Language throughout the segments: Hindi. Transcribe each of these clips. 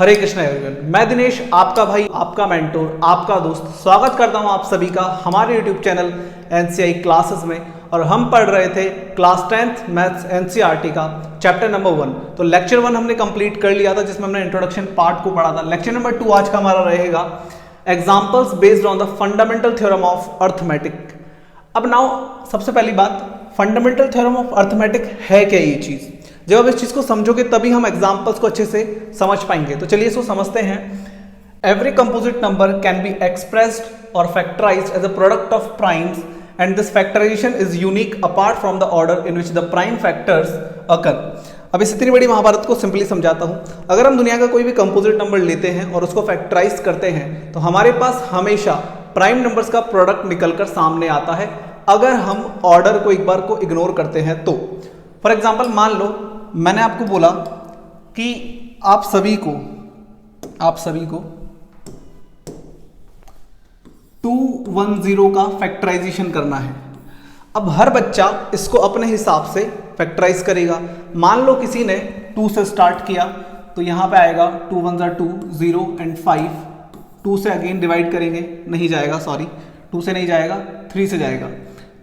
हरे कृष्णा एवरीवन, मैं दिनेश आपका भाई, आपका मेंटोर, आपका दोस्त स्वागत करता हूं आप सभी का हमारे यूट्यूब चैनल एनसीआई क्लासेस में। और हम पढ़ रहे थे क्लास 10th मैथ्स एनसीईआरटी का चैप्टर नंबर 1। तो लेक्चर 1 हमने कंप्लीट कर लिया था जिसमें हमने इंट्रोडक्शन पार्ट को पढ़ा था। लेक्चर नंबर 2 आज का हमारा रहेगा examples based on the fundamental theorem of arithmetic. अब नाउ सबसे पहली बात, फंडामेंटल थ्योरम ऑफ अर्थमेटिक है क्या ये चीज? जब आप इस चीज को समझोगे तभी हम एग्जांपल्स को अच्छे से समझ पाएंगे। तो चलिए इसको समझते हैं। Every composite number can be expressed और factorised as a product of primes and this factorization is unique apart from the order in which the prime factors occur. अब इस इतनी बड़ी महाभारत को सिंपली समझाता हूं। अगर हम दुनिया का कोई भी कंपोजिट नंबर लेते हैं और उसको फैक्टराइज करते हैं तो हमारे पास हमेशा प्राइम नंबर्स का प्रोडक्ट निकलकर सामने आता है अगर हम ऑर्डर को एक बार को इग्नोर करते हैं तो। फॉर एग्जाम्पल मान लो मैंने आपको बोला कि आप सभी को 210 का फैक्टराइजेशन करना है। अब हर बच्चा इसको अपने हिसाब से फैक्टराइज करेगा। मान लो किसी ने 2 से स्टार्ट किया तो यहां पे आएगा 2 1 2 0 एंड 5। 2 से अगेन डिवाइड करेंगे, नहीं जाएगा, सॉरी 2 से नहीं जाएगा, 3 से जाएगा।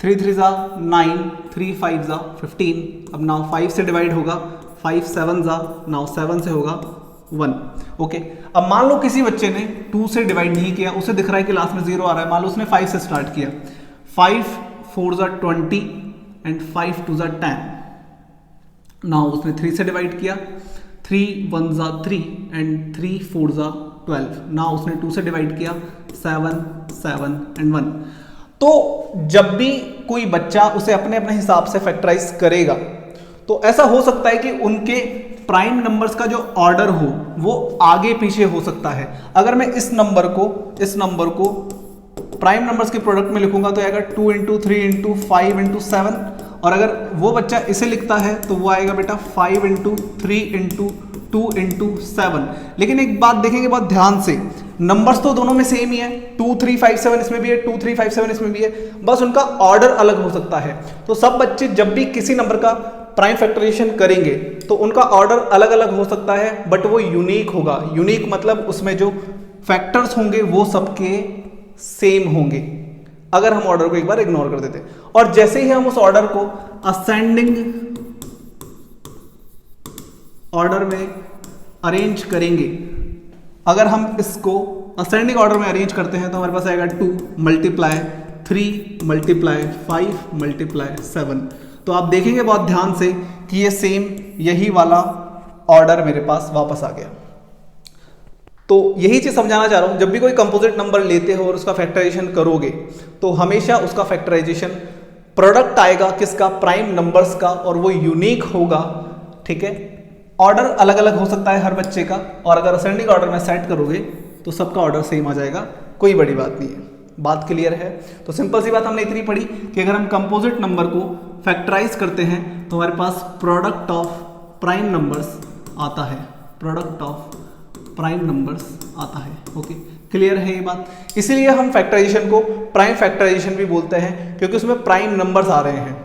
3 3 जा 9, 3 5 जा 15। अब नाउ 5 से डिवाइड होगा, 5 7 जा, नाउ 7 से होगा 1। ओके, अब मान लो किसी बच्चे ने 2 से डिवाइड नहीं किया, उसे दिख रहा है कि लास्ट में 0 आ रहा है। मान लो उसने 5 से स्टार्ट किया, 5 4 जा 20 एंड 5 2 जा 10। नाउ उसने 3 से डिवाइड किया, 3 1 जा 3 एंड 3 4 जा 12। नाउ उसने 2 से डिवाइड किया, 7 7 एंड 1। तो जब भी कोई बच्चा उसे अपने अपने हिसाब से फैक्टराइज करेगा तो ऐसा हो सकता है कि उनके प्राइम नंबर्स का जो ऑर्डर हो वो आगे पीछे हो सकता है। अगर मैं इस नंबर को प्राइम नंबर्स के प्रोडक्ट में लिखूंगा तो आएगा 2 × 3 × 5 × 7। और अगर वो बच्चा इसे लिखता है तो वो आएगा बेटा 5 × 3 × 2 × 7। लेकिन एक बात देखेंगे बहुत ध्यान से, नंबर्स तो दोनों में सेम ही है। 2 3 5 7 इसमें भी है, 2 3 5 7 इसमें भी है, बस उनका ऑर्डर अलग हो सकता है। तो सब बच्चे जब भी किसी नंबर का प्राइम फैक्टराइजेशन करेंगे तो उनका ऑर्डर अलग अलग हो सकता है, बट वो यूनिक होगा। यूनिक मतलब उसमें जो फैक्टर्स होंगे वो सबके सेम होंगे अगर हम ऑर्डर को एक बार इग्नोर कर देते। और जैसे ही हम उस ऑर्डर को असेंडिंग ऑर्डर में अरेंज करेंगे, अगर हम इसको असेंडिंग ऑर्डर में अरेंज करते हैं तो हमारे पास आएगा 2 × 3 × 5 × 7। तो आप देखेंगे बहुत ध्यान से कि ये सेम यही वाला ऑर्डर मेरे पास वापस आ गया। तो यही चीज समझाना चाह रहा हूं, जब भी कोई कंपोजिट नंबर लेते हो और उसका फैक्टराइजेशन करोगे तो हमेशा उसका फैक्टराइजेशन प्रोडक्ट आएगा किसका? प्राइम नंबर्स का, और वो यूनिक होगा। ठीक है, ऑर्डर अलग अलग हो सकता है हर बच्चे का, और अगर असेंडिंग ऑर्डर में सेट करोगे तो सबका ऑर्डर सेम आ जाएगा। कोई बड़ी बात नहीं है, बात क्लियर है? तो सिंपल सी बात हमने इतनी पढ़ी कि अगर हम कंपोजिट नंबर को फैक्टराइज करते हैं तो हमारे पास प्रोडक्ट ऑफ प्राइम नंबर्स आता है, प्रोडक्ट ऑफ प्राइम नंबर्स आता है। ओके, क्लियर है ये बात? इसीलिए हम फैक्टराइजेशन को प्राइम फैक्टराइजेशन भी बोलते हैं, क्योंकि उसमें प्राइम नंबर्स आ रहे हैं,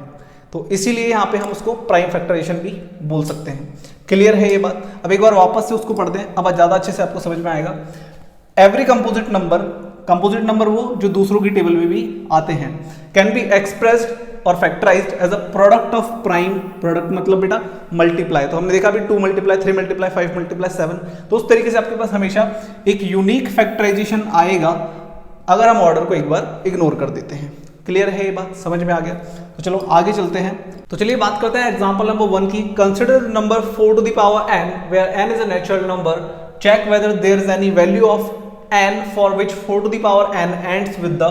तो इसीलिए यहाँ पे हम उसको प्राइम फैक्टराइजेशन भी बोल सकते हैं। क्लियर है ये बात? अब एक बार वापस से उसको पढ़ दें, अब ज्यादा अच्छे से आपको समझ में आएगा। एवरी कंपोजिट नंबर वो जो दूसरों की टेबल में भी आते हैं, कैन बी एक्सप्रेस्ड और factorised as a product of prime. Product मतलब बेटा मल्टीप्लाई, तो हमने देखा अभी 2 × 3 × 5 × 7। तो उस तरीके से आपके पास हमेशा एक यूनिक फैक्टराइजेशन आएगा अगर हम ऑर्डर को एक बार इग्नोर कर देते हैं। क्लियर है ये बात? समझ में आ गया? तो चलो आगे चलते हैं। तो चलिए बात करते हैं एग्जांपल नंबर 1 की। Consider number 4 to the power n where n is a natural number. Check whether there is any value of n for which 4 to the power n ends with the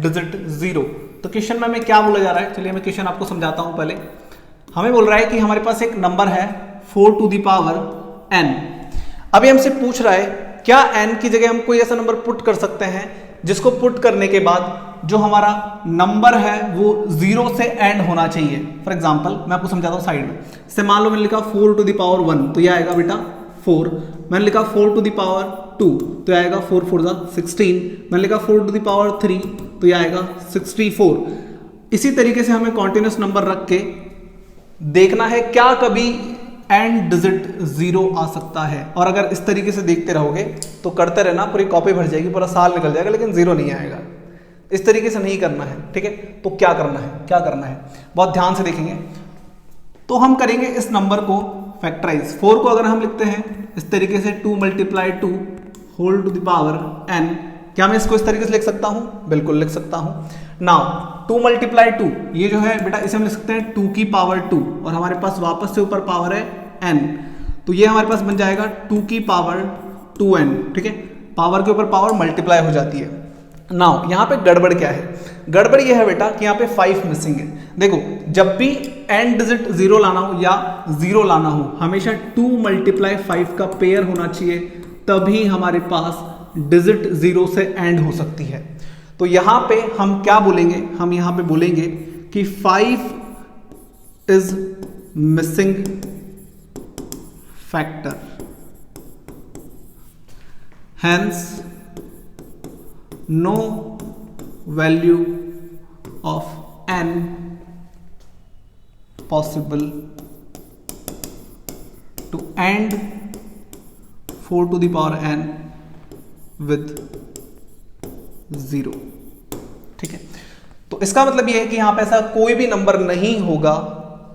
digit 0. तो क्वेश्चन में हमें क्या बोला जा रहा है? चलिए मैं क्वेश्चन आपको समझाता हूं। पहले हमें बोल रहा है कि हमारे पास एक नंबर है 4 to the power n। अभी हमसे पूछ रहा है क्या n की जगह हम कोई ऐसा नंबर पुट कर सकते हैं जिसको पुट करने के बाद जो हमारा नंबर है वो 0 से एंड होना चाहिए। फॉर एग्जांपल मैं आपको समझाता हूँ साइड में। जैसे मान लो मैंने लिखा 4 to the power 1 तो ये आएगा बेटा 4। मैंने लिखा 4 to the power 2 तो ये आएगा 4 4 16। मैंने लिखा 4 to the power 3 तो ये आएगा 64। इसी तरीके से हमें कॉन्टिन्यूस नंबर रख के देखना है क्या कभी एंड डिजिट 0 आ सकता है। और अगर इस तरीके से देखते रहोगे तो करते रहना, पूरी कॉपी भर जाएगी, पूरा साल निकल जाएगा, लेकिन 0 नहीं आएगा। इस तरीके से नहीं करना है, ठीक है। तो क्या करना है, क्या करना है, बहुत ध्यान से देखेंगे। तो हम करेंगे इस नंबर को फैक्टराइज। 4 को अगर हम लिखते हैं इस तरीके से 2 × 2 whole to the power n, क्या मैं इसको इस तरीके से लिख सकता हूं? बिल्कुल लिख सकता हूं। नाउ 2 × 2 ये जो है बेटा, इसे हम लिख सकते हैं 2 की पावर 2, और हमारे पास वापस से ऊपर पावर है n, तो ये हमारे पास बन जाएगा 2 की पावर 2n, ठीक है। पावर के ऊपर पावर मल्टीप्लाई हो जाती है। नाउ यहाँ पे गड़बड़ क्या है? गड़बड़ ये है बेटा कि यहाँ पे 5 मिसिंग है। देखो, जब भी एंड डिजिट 0 लाना हो या 0 लाना हो, हमेशा 2 × 5 का पेयर होना चाहिए, तभी हमारे पास डिजिट 0 से एंड हो सकती है। तो यहां पे हम क्या बोलेंगे? हम यहां पे बोलेंगे कि 5 is missing factor, hence no value of n possible to and 4 to the power n with 0, ठीक है। तो इसका मतलब यह है कि यहां पे ऐसा कोई भी नंबर नहीं होगा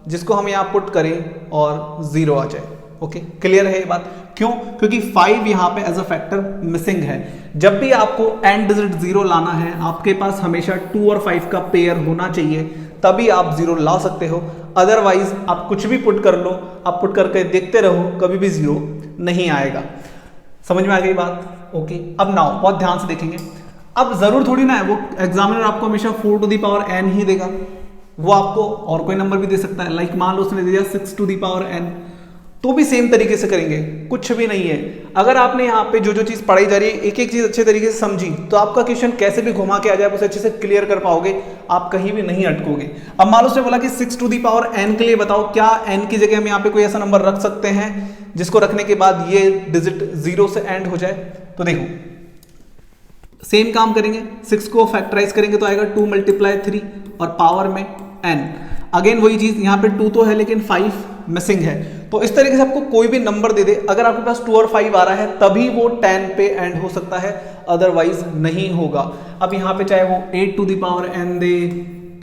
जिसको हम यहां पुट करें और 0 आ जाए। ओके, क्लियर है ये बात? क्यों? क्योंकि 5 यहां पे एज अ फैक्टर मिसिंग है। जब भी आपको एंड डिजिट 0 लाना है, आपके पास हमेशा 2 और 5 का पेयर होना चाहिए, तभी आप 0 ला सकते हो। अदरवाइज आप कुछ भी पुट कर लो, आप पुट करके देखते रहो, कभी भी 0 नहीं आएगा। समझ में आ गई बात? ओके, अब नाउ बहुत ध्यान से देखेंगे। अब जरूर थोड़ी ना है वो एग्जामिनर आपको हमेशा 4 to the power n ही देगा, वो आपको और कोई नंबर भी दे सकता है। लाइक मान लो उसने दे दिया 6 to the power n, तो भी सेम तरीके से करेंगे, कुछ भी नहीं है। अगर आपने यहाँ पे जो जो चीज पढ़ाई जा रही है, एक एक चीज अच्छे तरीके से समझी, तो आपका क्वेश्चन कैसे भी घुमा के आ जाए, आप उसे अच्छे से क्लियर कर पाओगे, आप कहीं भी नहीं अटकोगे। अब मान लो उसने बोला कि 6 to the power n के लिए बताओ, क्या n की जगह हम यहाँ पे कोई ऐसा नंबर रख सकते हैं जिसको रखने के बाद ये डिजिट 0 से एंड हो जाए? तो देखो, सेम काम करेंगे, 6 को फैक्टराइज करेंगे तो आएगा 2 × 3 और पावर में n। अगेन वही चीज, यहाँ पे 2 तो है लेकिन 5 मिसिंग है। तो इस तरीके से आपको कोई भी नंबर दे दे, अगर आपके पास 2 और 5 आ रहा है तभी वो 10 पे एंड हो सकता है, अदरवाइज नहीं होगा। अब यहाँ पे चाहे वो 8 to the power n दे,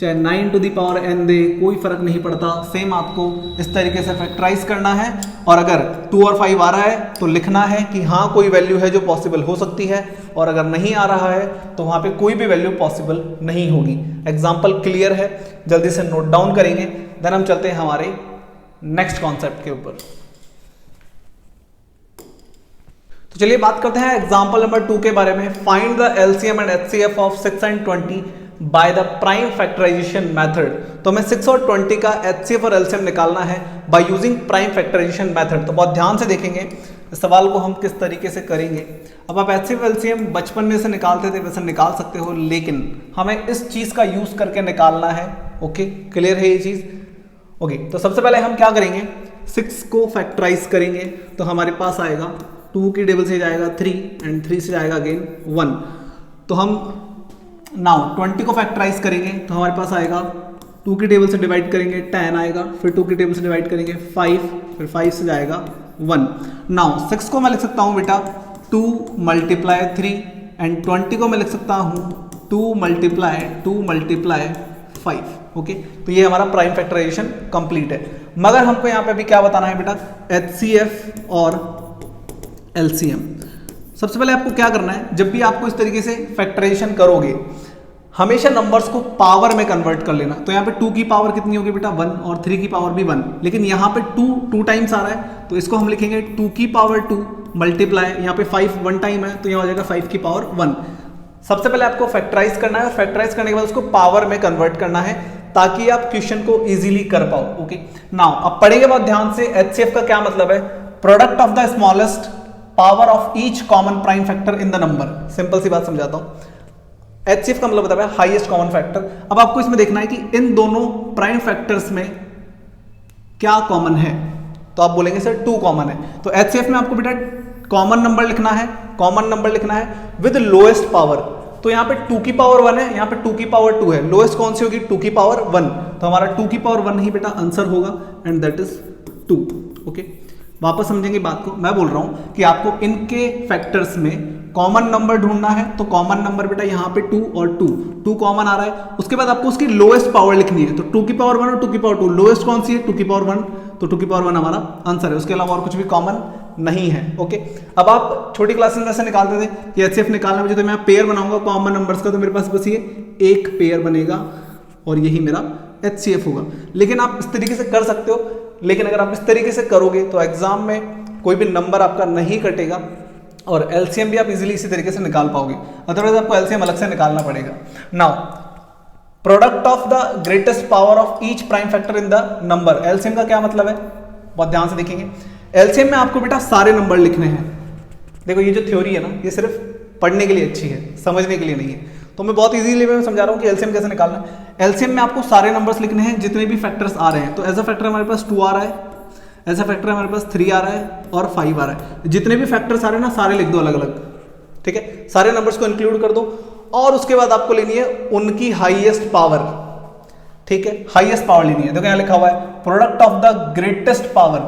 चाहे 9 to the power n दे, कोई फर्क नहीं पड़ता। सेम आपको इस तरीके से फैक्टराइज करना है, और अगर 2 और 5 आ रहा है तो लिखना है कि हाँ कोई वैल्यू है जो पॉसिबल हो सकती है, और अगर नहीं आ रहा है तो वहां पे कोई भी वैल्यू पॉसिबल नहीं होगी। एग्जाम्पल क्लियर है? जल्दी से नोट डाउन करेंगे, देन हम चलते हैं हमारे नेक्स्ट कॉन्सेप्ट के ऊपर। तो चलिए बात करते हैं एग्जाम्पल नंबर 2 के बारे में। Find the LCM and HCF of 6 and 20 by the prime factorisation method. तो हमें 6 और 20 का एचसीएफ और एलसीएम निकालना है by using prime factorisation method. तो बहुत ध्यान से देखेंगे इस सवाल को हम किस तरीके से करेंगे। अब आप एचसीएफ एलसीएम बचपन में से निकालते थे वैसे निकाल सकते हो, लेकिन हमें इस चीज का यूज करके निकालना है। ओके, क्लियर है ये चीज? ओके, तो सबसे पहले हम क्या करेंगे, 6 को फैक्टराइज करेंगे तो हमारे पास आएगा 2 की टेबल से जाएगा 3 एंड 3 से जाएगा अगेन 1। तो हम नाउ 20 को फैक्टराइज करेंगे तो हमारे पास आएगा 2 की टेबल से डिवाइड करेंगे 10 आएगा, फिर 2 की टेबल से डिवाइड करेंगे 5, फिर 5 से जाएगा 1। नाउ 6 को मैं लिख सकता हूँ बेटा 2 × 3 एंड 20 को मैं लिख सकता हूँ 2 × 5। ओके, तो ये हमारा प्राइम फैक्टराइजेशन कंप्लीट है। मगर हमको यहाँ पे अभी क्या बताना है बेटा, एचसीएफ और एलसीएम। सबसे पहले आपको क्या करना है, जब भी आपको इस तरीके से फैक्टराइजेशन करोगे, हमेशा नंबर्स को पावर में कन्वर्ट कर लेना। तो यहाँ पे 2 की पावर कितनी होगी बेटा 1, और 3 की पावर भी 1, लेकिन यहाँ पे 2 टाइम्स आ रहा है तो इसको हम लिखेंगे 2 की पावर 2 मल्टीप्लाई, यहाँ पे 5 1 टाइम है तो यहाँ हो जाएगा 5 की पावर 1। सबसे पहले आपको फैक्टराइज करना है, फैक्टराइज करने के बाद उसको पावर में कन्वर्ट करना है ताकि आप क्वेश्चन को इजीली कर पाओ। ओके, नाउ अब पढ़ेंगे बहुत ध्यान से। एचसीएफ का क्या मतलब है, product of the smallest power of each common prime factor in the number. Simple सी बात समझाता हूं। एचसीएफ का मतलब होता है हाईएस्ट कॉमन फैक्टर। अब आपको इसमें देखना है कि इन दोनों प्राइम फैक्टर्स में क्या कॉमन है, तो आप बोलेंगे सर 2 कॉमन है। तो एचसीएफ में आपको बेटा कॉमन नंबर लिखना है, कॉमन नंबर लिखना है विद लोएस्ट पावर। तो यहाँ पे 2 की पावर 1 है, यहाँ पे 2 की पावर 2 है, लोएस्ट कौन सी होगी 2 की पावर 1। तो हमारा 2 की पावर 1 ही बेटा आंसर होगा एंड दैट इज 2। ओके, वापस समझेंगे बात को। मैं बोल रहा हूं कि आपको इनके फैक्टर्स में कॉमन नंबर ढूंढना है, तो कॉमन नंबर बेटा यहाँ पे 2 और 2 कॉमन आ रहा है। उसके बाद आपको उसकी लोएस्ट पावर लिखनी है, तो 2 की पावर 1 और 2 की पावर 2, लोएस्ट कौन सी है 2 की पावर 1, तो 2 की पावर 1 हमारा आंसर है, उसके अलावा और कुछ भी कॉमन नहीं है। ओके, अब आप छोटी क्लासेस में से निकालते थे कि एचसीएफ निकालना मुझे, तो मैं पेयर बनाऊंगा कॉमन नंबर्स का, तो मेरे पास बस ये एक पेयर बनेगा और यही मेरा एचसीएफ होगा। लेकिन आप इस तरीके से कर सकते हो, लेकिन अगर आप इस तरीके से करोगे तो एग्जाम में कोई भी नंबर आपका नहीं कटेगा और एलसीएम भी आप इजीली इसी तरीके से निकाल पाओगे, अदरवाइज आपको एलसीएम अलग से निकालना पड़ेगा। Now product of the greatest power of each prime factor in the number, LCM का क्या मतलब है, बहुत ध्यान से देखेंगे। एलसीएम में आपको बेटा सारे नंबर लिखने हैं। देखो ये जो थ्योरी है ना, ये सिर्फ पढ़ने के लिए अच्छी है, समझने के लिए नहीं है, तो मैं बहुत इजीली मैं समझा रहा हूँ कि एलसीएम कैसे निकालना है। एलसीएम में आपको सारे नंबर्स लिखने हैं जितने भी फैक्टर्स आ रहे हैं, तो एज अ फैक्टर हमारे पास 2 आ रहा है, ऐसा फैक्टर हमारे पास 3 आ रहा है और 5 आ रहा है। जितने भी फैक्टर्स आ रहे हैं ना सारे लिख दो अलग अलग, ठीक है, सारे नंबर्स को इंक्लूड कर दो और उसके बाद आपको लेनी है उनकी हाईएस्ट पावर, ठीक है, हाईएस्ट पावर लेनी है। देखो यहाँ लिखा हुआ है product of the greatest power,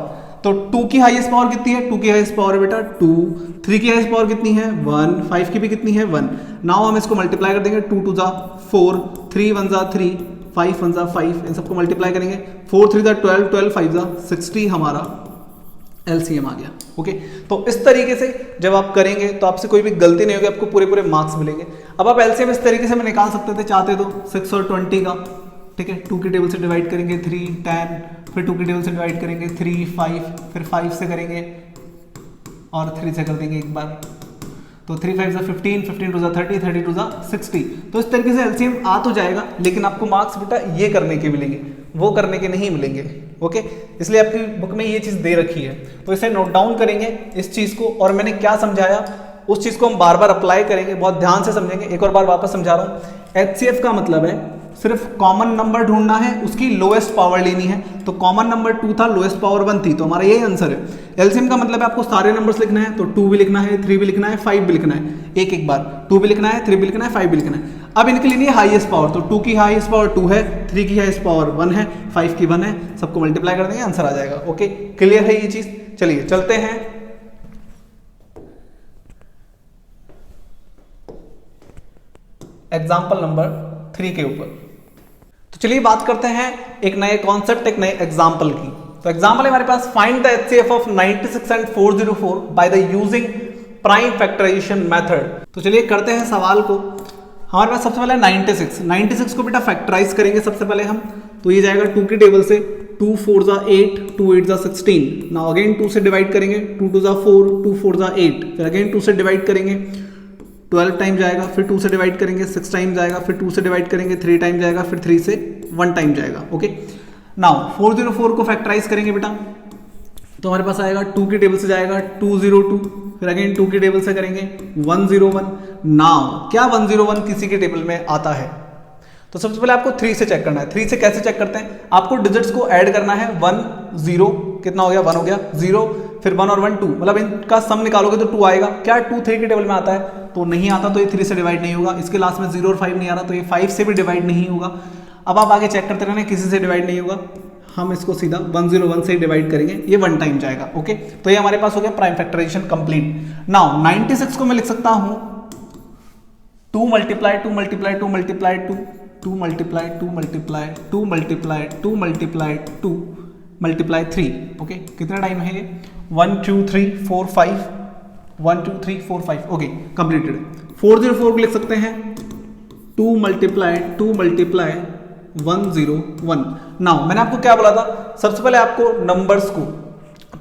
तो 2 की हाईएस्ट पावर कितनी है, 2 की हाईएस्ट पावर है बेटा 2, 3 की हाईएस्ट पावर कितनी है 1, 5 की भी कितनी है 1। नाउ हम इसको मल्टीप्लाई कर देंगे, 2 2 जा 4, 3 1 जा 3, 5 1 जा 5, इन सबको मल्टीप्लाई करेंगे, 4 3 जा 12, 12 5 जा 60 हमारा एलसीएम आ गया। ओके, तो इस तरीके से जब आप करेंगे तो आपसे कोई भी गलती नहीं होगी, आपको पूरे पूरे मार्क्स मिलेंगे। अब आप एलसीएम इस तरीके से मैं निकाल सकते थे, चाहते तो 6 और 20 का, ठीक है, 2 की टेबल से डिवाइड करेंगे 3 10, फिर 2 की टेबल से डिवाइड करेंगे 3 5, फिर 5 से करेंगे और 3 से कर देंगे एक बार, तो 3 5 जा 15, 15 2 जा 30, 30 2 जा 60। तो इस तरीके से एलसीएम आ तो जाएगा, लेकिन आपको मार्क्स बेटा ये करने के मिलेंगे, वो करने के नहीं मिलेंगे। ओके, इसलिए आपकी बुक में ये चीज़ दे रखी है, तो इसे नोट डाउन करेंगे इस चीज़ को, और मैंने क्या समझाया उस चीज़ को हम बार बार अप्लाई करेंगे, बहुत ध्यान से समझेंगे। एक और बार वापस समझा रहा हूँ, एचसीएफ का मतलब है सिर्फ कॉमन नंबर ढूंढना है, उसकी लोएस्ट पावर लेनी है, तो कॉमन नंबर 2 था, लोएस्ट पावर 1 थी, तो हमारा यही आंसर है। एलसीएम का मतलब है आपको सारे नंबर्स लिखना है, तो 2 भी लिखना है, 3 भी लिखना है, 5 भी लिखना है, एक एक बार 2 भी लिखना है, 3 भी लिखना है, 5 भी लिखना है। अब इनके लिए हाईएस्ट पावर, तो 2 की हाईएस्ट पावर 2 है, 3 की हाईएस्ट पावर 1 है, 5 की 1 है, सबको मल्टीप्लाई कर देंगे, आंसर आ जाएगा। ओके, क्लियर है ये चीज। चलिए चलते हैं एग्जाम्पल नंबर 3 के ऊपर। तो चलिए बात करते हैं एक नए कॉन्सेप्ट, एक नए एग्जाम्पल की। तो एग्जाम्पल है हमारे पास, find the HCF of 96 and 404 by the using prime factorisation method. तो चलिए करते हैं सवाल को। हमारे पास सबसे पहले 96 को बेटा फैक्टराइज करेंगे सबसे पहले हम, तो ये जाएगा 2 की टेबल से, 2 4 जा 8, 2 8 जा 16। नाउ अगेन 2 से डिवाइड करेंगे, 2 2 जा 4, 2 4 जा 8, फिर अगेन 2 से डिवाइड करेंगे, 12 टाइम जाएगा, फिर 2 से डिवाइड करेंगे, 6 टाइम जाएगा, फिर 2 से डिवाइड करेंगे, 3 टाइम जाएगा, फिर 3 से 1 टाइम जाएगा। ओके, नाउ 404 को फैक्टराइज करेंगे बेटा, तो हमारे पास आएगा 2 की टेबल से जाएगा 202, फिर अगेन 2 की टेबल से करेंगे 101। नाउ क्या 101 किसी के टेबल में आता है, तो सबसे पहले आपको 3 से चेक करना है। 3 से कैसे चेक करते हैं, आपको डिजिट्स को ऐड करना है, 1 0 कितना हो गया 1 हो गया, 0 फिर 1 और 1 2, मतलब इनका सम निकालोगे तो 2 आएगा। क्या 2 3 के टेबल में आता है, तो नहीं आता, तो ये 3 से डिवाइड नहीं होगा। इसके लास्ट में 0 और 5 नहीं आ रहा, तो ये 5 से भी डिवाइड नहीं होगा। अब आप आगे चेक करते रहना, किसी से डिवाइड नहीं होगा, हम इसको सीधा 101 से डिवाइड करेंगे, ये 1 टाइम जाएगा। ओके, तो ये हमारे पास हो गया प्राइम फैक्टराइजेशन कंप्लीट। नाउ 96 को मैं लिख सकता हूं 2 multiply 2 multiply 2 multiply 2 2 multiply 2 multiply 2 multiply 2 multiply 2 multiply 3। Okay, कितना टाइम है ये, 1 2 3 4 5, 1 2 3 4 5। Okay, completed. 404 को लिख सकते हैं 2 मल्टीप्लाई 2 मल्टीप्लाई 101। नाउ मैंने आपको क्या बोला था, सबसे पहले आपको नंबर्स को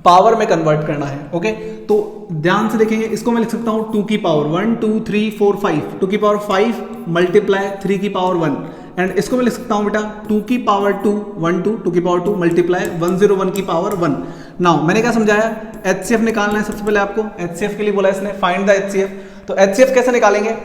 पावर में कन्वर्ट करना है। ओके, तो ध्यान से देखेंगे, इसको मैं लिख सकता हूं 2 की पावर 1 2 3 4 5, 2 की पावर 5 मल्टीप्लाई 3 की पावर 1, एंड इसको मैं लिख सकता हूं बेटा 2 की पावर 2 1 2, 2 की पावर 2 मल्टीप्लाई 101 की पावर 1। नाउ मैंने क्या समझाया, एचसीएफ निकालना है सबसे पहले आपको, एचसीएफ के लिए बोला इसने फाइंड द एचसीएफ। तो एचसीएफ कैसे निकालेंगे,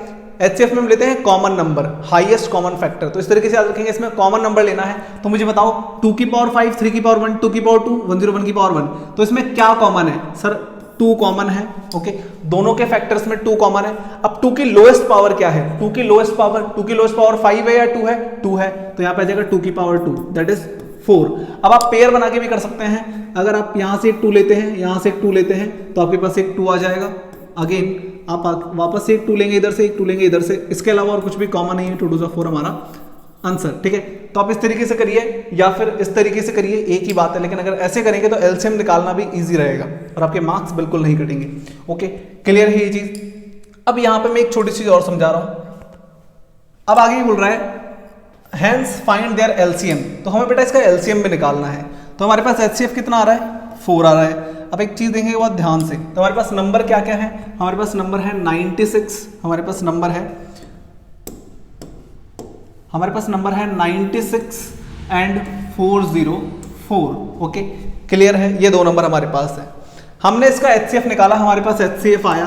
एचसीएफ में हम लेते हैं common number, highest common factor. तो इस तरीके से याद रखेंगे, इसमें कॉमन नंबर लेना है। तो मुझे बताओ 2 की पावर 5 3 की पावर 1 2 की पावर 2 101 की पावर 1, तो इसमें क्या कॉमन है सर, 2 कॉमन है। ओके, दोनों के फैक्टर्स में 2 कॉमन है। अब 2 की लोएस्ट पावर क्या है, 2 की लोएस्ट पावर 5 है या 2 है, 2 है, तो यहां पे आ जाएगा 2 की पावर 2 दैट इज 4। अब आप पेयर बना के भी कर सकते हैं, अगर आप यहाँ से एक 2 लेते हैं, यहाँ से एक 2 लेते हैं, तो आपके पास एक 2 आ जाएगा। अगेन आप वापस से एक 2 लेंगे इधर से, एक 2 लेंगे इधर से, इसके अलावा और कुछ भी कॉमन नहीं है। 2 2 4 हमारा आंसर, ठीक है। तो आप इस तरीके से करिए या फिर इस तरीके से करिए, एक ही बात है, लेकिन अगर ऐसे करेंगे तो एलसीएम निकालना भी इजी रहेगा और आपके मार्क्स बिल्कुल नहीं कटेंगे। ओके, क्लियर है ये चीज। अब यहाँ पे मैं एक छोटी चीज और समझा रहा हूं। अब आगे ही बोल रहा है हैंस फाइंड देयर एलसीएम, तो हमें बेटा इसका एलसीएम भी निकालना है। तो हमारे पास एचसीएफ कितना आ रहा है, 4 आ रहा है। अब एक चीज देखेंगे बहुत ध्यान से, तो हमारे पास नंबर क्या क्या है, हमारे पास नंबर है 96, हमारे पास नंबर है 96 एंड 404। ओके, क्लियर है, ये 2 नंबर हमारे पास है। हमने इसका एचसीएफ निकाला, हमारे पास एचसीएफ आया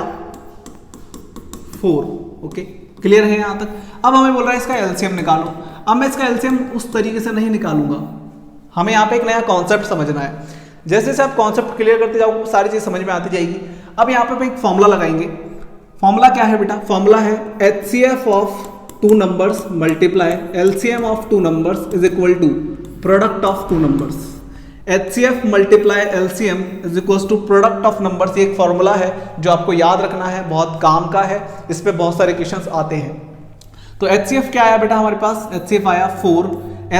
4। ओके, क्लियर है यहां तक। अब हमें बोल रहा है इसका एलसीएम निकालो। अब मैं इसका एलसीएम उस तरीके से नहीं निकालूंगा, हमें यहाँ पे एक नया कॉन्सेप्ट समझना है। जैसे जैसे आप कॉन्सेप्ट क्लियर करते जाओगे सारी चीज समझ में आती जाएगी। अब यहाँ पे एक फॉर्मूला लगाएंगे। फॉर्मूला क्या है बेटा, फॉर्मूला है HCF of 2 numbers multiply LCM of 2 numbers is equal to product of 2 numbers। HCF multiply LCM is equals to product of numbers। ये एक फॉर्मूला है जो आपको याद रखना है, बहुत काम का है, इस पे बहुत सारे क्वेश्चंस आते हैं। तो HCF क्या आया बेटा हमारे पास, HCF आया 4।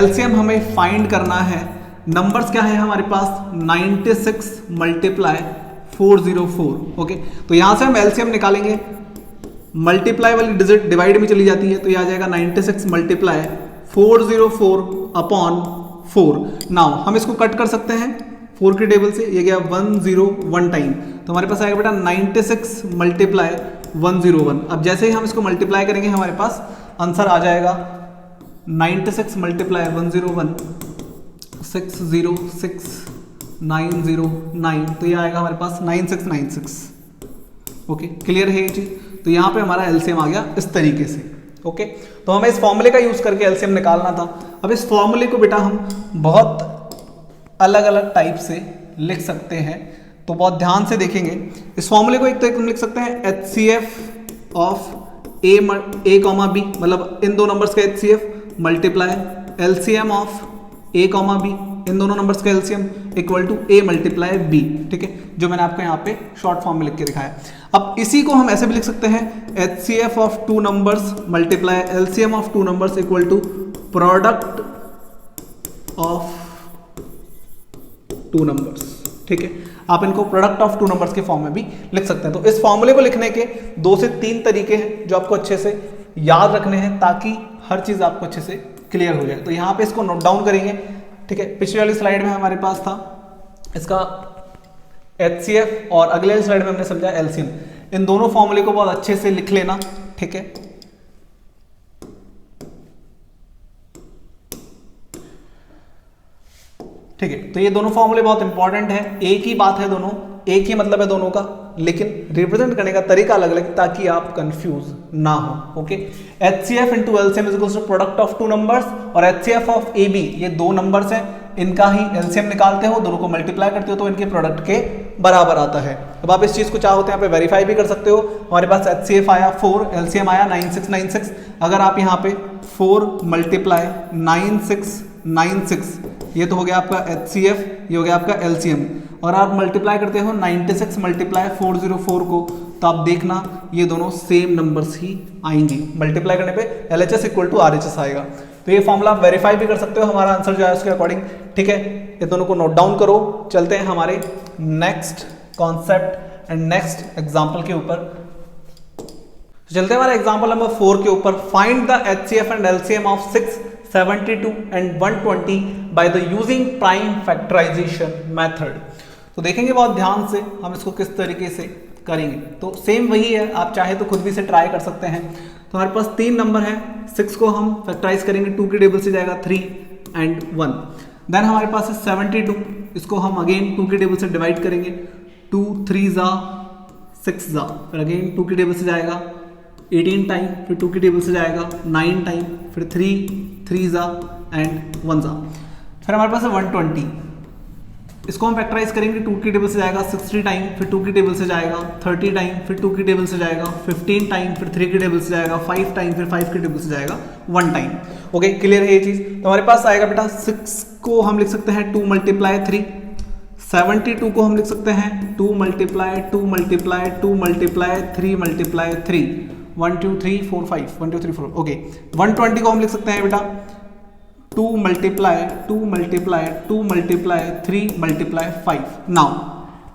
LCM हमें फाइंड करना है, नंबर्स क्या है हमारे पास 96 मल्टीप्लाई 404। ओके, तो यहां से हम LCM निकालेंगे, मल्टीप्लाई वाली डिजिट डिवाइड में चली जाती है, तो ये आ जाएगा 96 मल्टीप्लाई 404 अपॉन 4। नाउ हम इसको कट कर सकते हैं 4 के टेबल से, ये गया 101 टाइम, तो हमारे पास आएगा बेटा 96 मल्टीप्लाई 101। अब जैसे ही हम इसको मल्टीप्लाई करेंगे हमारे पास आंसर आ जाएगा 96 मल्टीप्लाई 101 606909, तो ये आएगा हमारे पास 9696। ओके, क्लियर है ये चीज। तो यहाँ पे हमारा एलसीएम आ गया इस तरीके से। ओके, तो हमें इस फॉर्मूले का यूज करके एलसीएम निकालना था। अब इस फॉर्मूले को बेटा हम बहुत अलग अलग टाइप से लिख सकते हैं, तो बहुत ध्यान से देखेंगे। इस फॉर्मूले को एक तो हम लिख सकते हैं HCF of A comma B, मतलब इन 2 नंबर्स का HCF multiply LCM of A comma B, इन दोनों नंबर्स का LCM equal to A multiply B. ठीक है, जो मैंने आपको यहाँ पे शॉर्ट फॉर्म में लिख के दिखाया। अब इसी को हम ऐसे भी लिख सकते हैं HCF of 2 numbers multiply LCM of 2 numbers equal to product of 2 numbers. ठीक है, आप इनको प्रोडक्ट ऑफ 2 नंबर्स के फॉर्म में भी लिख सकते हैं। तो इस फॉर्मूले को लिखने के 2 से 3 तरीके हैं जो आपको अच्छे से याद रखने हैं, ताकि हर चीज आपको अच्छे से क्लियर हो जाए। तो यहाँ पे इसको नोट डाउन करेंगे। ठीक है, पिछली वाली स्लाइड में हमारे पास था इसका एचसीएफ और अगले वाली स्लाइड में हमने समझा एलसीएम। इन दोनों फॉर्मूले को बहुत अच्छे से लिख लेना। ठीक है, ठीक है, तो ये दोनों फॉर्मूले बहुत इंपॉर्टेंट है। एक ही बात है, दोनों एक ही मतलब है दोनों का, लेकिन रिप्रेजेंट करने का तरीका अलग अलग, ताकि आप कंफ्यूज ना हो। Okay, HCF into LCM is equal to product of 2 numbers, और एचसीएफ ऑफ ए बी, ये 2 नंबर्स हैं, इनका ही एलसीएम निकालते हो, दोनों को मल्टीप्लाई करते हो तो इनके प्रोडक्ट के बराबर आता है। अब आप इस चीज को चाहो तो यहाँ पे वेरीफाई भी कर सकते हो। हमारे पास एचसीएफ आया 4, एलसीएम आया 9696। अगर आप यहाँ पे 4 मल्टीप्लाई 9696, ये तो हो गया आपका एचसीएफ, ये हो गया आपका एलसीएम, और आप मल्टीप्लाई करते हो 96 मल्टीप्लाई 404 को, तो आप देखना ये दोनों सेम नंबर्स ही आएंगे। मल्टीप्लाई करने पे एलएचएस इक्वल टू आरएचएस आएगा। तो ये फॉर्मूला आप वेरीफाई भी कर सकते हो, हमारा आंसर जो है उसके अकॉर्डिंग। ठीक है, ये दोनों को नोट डाउन करो। चलते हैं हमारे next concept and next example के ऊपर। चलते हैं हमारे एग्जाम्पल नंबर 4 के ऊपर। Find the HCF and LCM of 6, 72 and 120 by the using prime factorisation method. तो देखेंगे बहुत ध्यान से हम इसको किस तरीके से करेंगे। तो सेम वही है, आप चाहे तो खुद भी से ट्राई कर सकते हैं। तो हमारे पास 3 नंबर है, 6 को हम फैक्टराइज करेंगे, 2 के टेबल से जाएगा 3 एंड 1। देन हमारे पास है 72, इसको हम अगेन 2 के टेबल से डिवाइड करेंगे, 2 3 जा 6 जा, फिर अगेन 2 के टेबल से जाएगा 18 टाइम, फिर 2 के टेबल से जाएगा 9 टाइम, फिर 3 जा एंड 1 जा। फिर हमारे पास है 120, इसको हम फैक्टराइज करेंगे, 2 की टेबल से जाएगा 60 टाइम, फिर 2 की टेबल से जाएगा 30 टाइम, फिर 2 की टेबल से जाएगा 15 टाइम, फिर 3 की टेबल से जाएगा 5 टाइम, फिर 5 की टेबल से जाएगा 1 टाइम। ओके, क्लियर है ये चीज। तो हमारे पास आएगा बेटा 6 को हम लिख सकते हैं 2 मल्टीप्लाई 3, 72 को हम लिख सकते हैं 2 multiply 2 multiply 2 multiply 3 multiply 3 1 2 3 4 5 1 2 3 4 okay. 120 को हम लिख सकते हैं बेटा 2 multiply 2 multiply 2 multiply 3 multiply 5। Now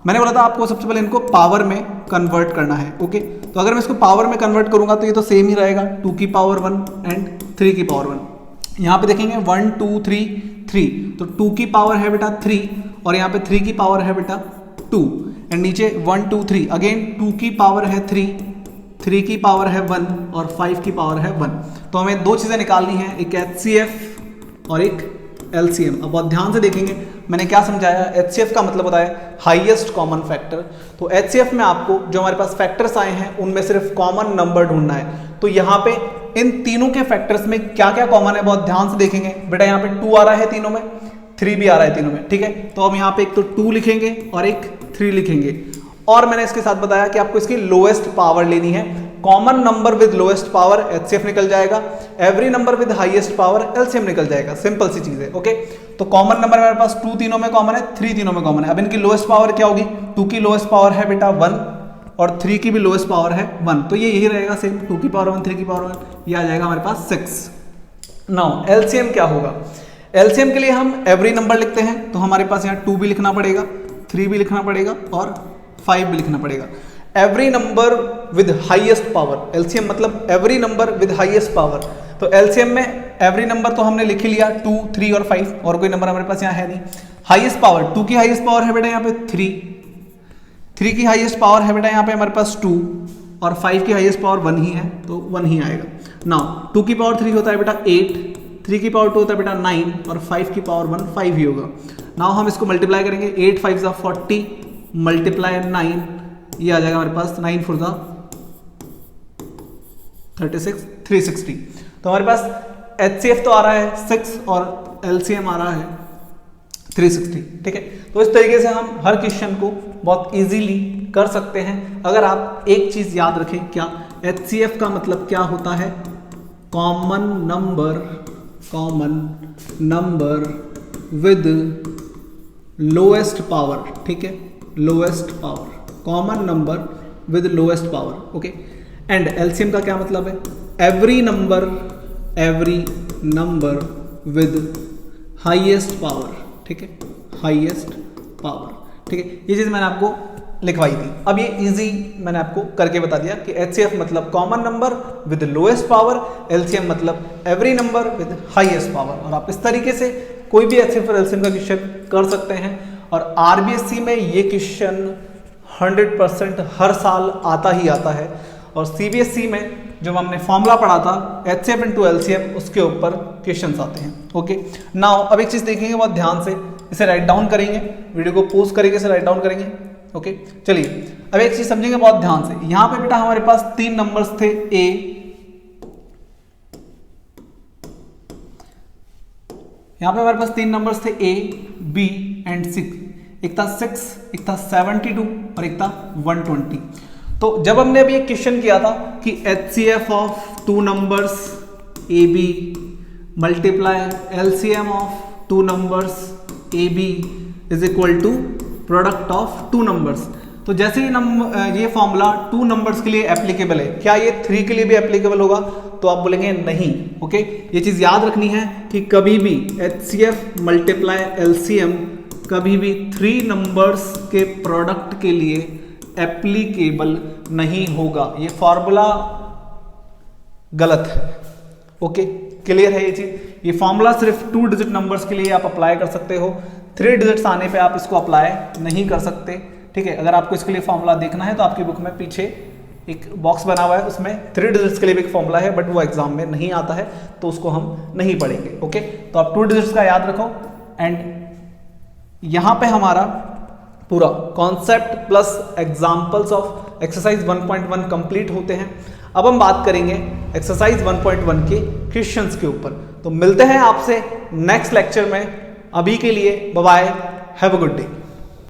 मैंने बोला था आपको सबसे पहले इनको पावर में कन्वर्ट करना है। ओके तो अगर मैं इसको पावर में कन्वर्ट करूंगा तो ये तो सेम ही रहेगा 2 की पावर 1 एंड 3 की पावर 1। यहाँ पे देखेंगे 1 2 3 3 तो 2 की पावर है बेटा 3 और यहाँ पे 3 की पावर है बेटा 2 एंड नीचे 1 2 3 अगेन 2 की पावर है 3 की पावर है 1 और 5 की पावर है 1। तो हमें दो चीज़ें निकालनी है, एक HCF और एक LCM। अब बहुत ध्यान से देखेंगे मैंने क्या समझाया। HCF का मतलब होता है हाईएस्ट कॉमन फैक्टर। तो HCF में आपको जो हमारे पास फैक्टर्स आए हैं उनमें सिर्फ कॉमन नंबर ढूंढना है। तो यहाँ पे इन तीनों के फैक्टर्स में क्या क्या कॉमन है बहुत ध्यान से देखेंगे बेटा। यहाँ पे 2 आ रहा है तीनों में, 3 भी आ रहा है तीनों में, ठीक है। तो हम यहाँ पे एक तो 2 लिखेंगे और एक 3 लिखेंगे। और मैंने इसके साथ बताया कि आपको इसकी लोएस्ट पावर लेनी है। Common number with lowest power HCF निकल जाएगा, every number with highest power LCM निकल जाएगा। सिंपल सी चीज है। ओके तो कॉमन नंबर मेरे पास 2 तीनों में कॉमन है, 3 तीनों में कॉमन है। अब इनकी लोएस्ट पावर क्या होगी, 2 की लोएस्ट पावर है बेटा 1 और 3 की भी लोएस्ट पावर है 1। तो ये यही रहेगा सेम, 2 की पावर 1 3 की पावर 1, ये आ जाएगा हमारे पास 6। नाउ LCM क्या होगा। LCM के लिए हम एवरी नंबर लिखते हैं तो हमारे पास यहाँ 2 भी लिखना पड़ेगा, 3 भी लिखना पड़ेगा और 5 भी लिखना पड़ेगा। Every number with highest power, LCM मतलब every number with highest power. तो LCM में एवरी नंबर तो हमने लिख ही लिया 2 3 और 5 और कोई नंबर हमारे पास यहाँ है नहीं। हाईएस्ट पावर 2 की हाईएस्ट पावर है बेटा यहाँ पे 3 की हाईएस्ट पावर है बेटा यहाँ पे हमारे पास 2 और 5 की हाईएस्ट पावर 1 ही है तो 1 ही आएगा। नाउ 2 की पावर 3 होता है बेटा 8, 3 की पावर 2 होता है बेटा 9 और 5 की पावर 1 5 ही होगा। नाउ हम इसको मल्टीप्लाई करेंगे, 8 5 ज़ा 40 मल्टीप्लाई 9, ये आ जाएगा हमारे पास 9 4 ज़ा 36 360। तो हमारे पास HCF तो आ रहा है 6 और LCM आ रहा है 360, ठीक है। तो इस तरीके से हम हर क्वेश्चन को बहुत इजीली कर सकते हैं अगर आप एक चीज याद रखें। क्या HCF का मतलब क्या होता है, common number with lowest power, ठीक है, lowest power, common number with lowest power. Okay and LCM का क्या मतलब है, every number with highest power, ठीक है, हाईएस्ट पावर, ठीक है। ये चीज मैंने आपको लिखवाई थी। अब ये इजी मैंने आपको करके बता दिया कि HCF मतलब common number with lowest power, LCM मतलब every number with highest power. और आप इस तरीके से कोई भी HCF और LCM का क्वेश्चन कर सकते हैं। और RBSC में ये क्वेश्चन 100% हर साल आता ही आता है। और CBSE में जब हमने फॉर्मूला पढ़ा था HCF इंटू LCM उसके ऊपर क्वेश्चंस आते हैं। ओके नाउ अब एक चीज देखेंगे बहुत ध्यान से, इसे राइट डाउन करेंगे, वीडियो को पॉज करके इसे राइट डाउन करेंगे। ओके चलिए अब एक चीज समझेंगे बहुत ध्यान से। यहां पे बेटा हमारे पास 3 नंबर्स थे A, यहां पे हमारे पास 3 नंबर्स थे A, B एंड 6। एक था 6, एक था 72 और एक था 120। तो जब हमने अभी एक क्वेश्चन किया था कि HCF of 2 numbers AB multiply LCM of 2 numbers AB is equal to product of 2 numbers. तो जैसे ये फॉर्मूला 2 नंबर्स के लिए एप्लीकेबल है, क्या ये 3 के लिए भी एप्लीकेबल होगा? तो आप बोलेंगे नहीं। ओके ये चीज याद रखनी है कि कभी भी HCF मल्टीप्लाई LCM कभी भी 3 नंबर्स के प्रोडक्ट के लिए एप्लीकेबल नहीं होगा। ये फॉर्मूला गलत है। ओके क्लियर है ये चीज। ये फॉर्मूला सिर्फ 2 डिजिट नंबर्स के लिए आप अप्लाई कर सकते हो, 3 डिजिट्स आने पे आप इसको अप्लाई नहीं कर सकते। ठीक है, अगर आपको इसके लिए फॉर्मूला देखना है तो आपकी बुक में पीछे एक बॉक्स बना हुआ है, उसमें 3 डिजिट्स के लिए भी एक फॉर्मूला है, बट वो एग्जाम में नहीं आता है तो उसको हम नहीं पढ़ेंगे। ओके तो आप 2 डिजिट्स का याद रखो। एंड यहां पे हमारा पूरा concept plus examples of exercise 1.1 complete होते हैं। अब हम बात करेंगे एक्सरसाइज 1.1 के क्वेश्चंस के ऊपर। तो मिलते हैं आपसे नेक्स्ट लेक्चर में। अभी के लिए bye bye, have a good day.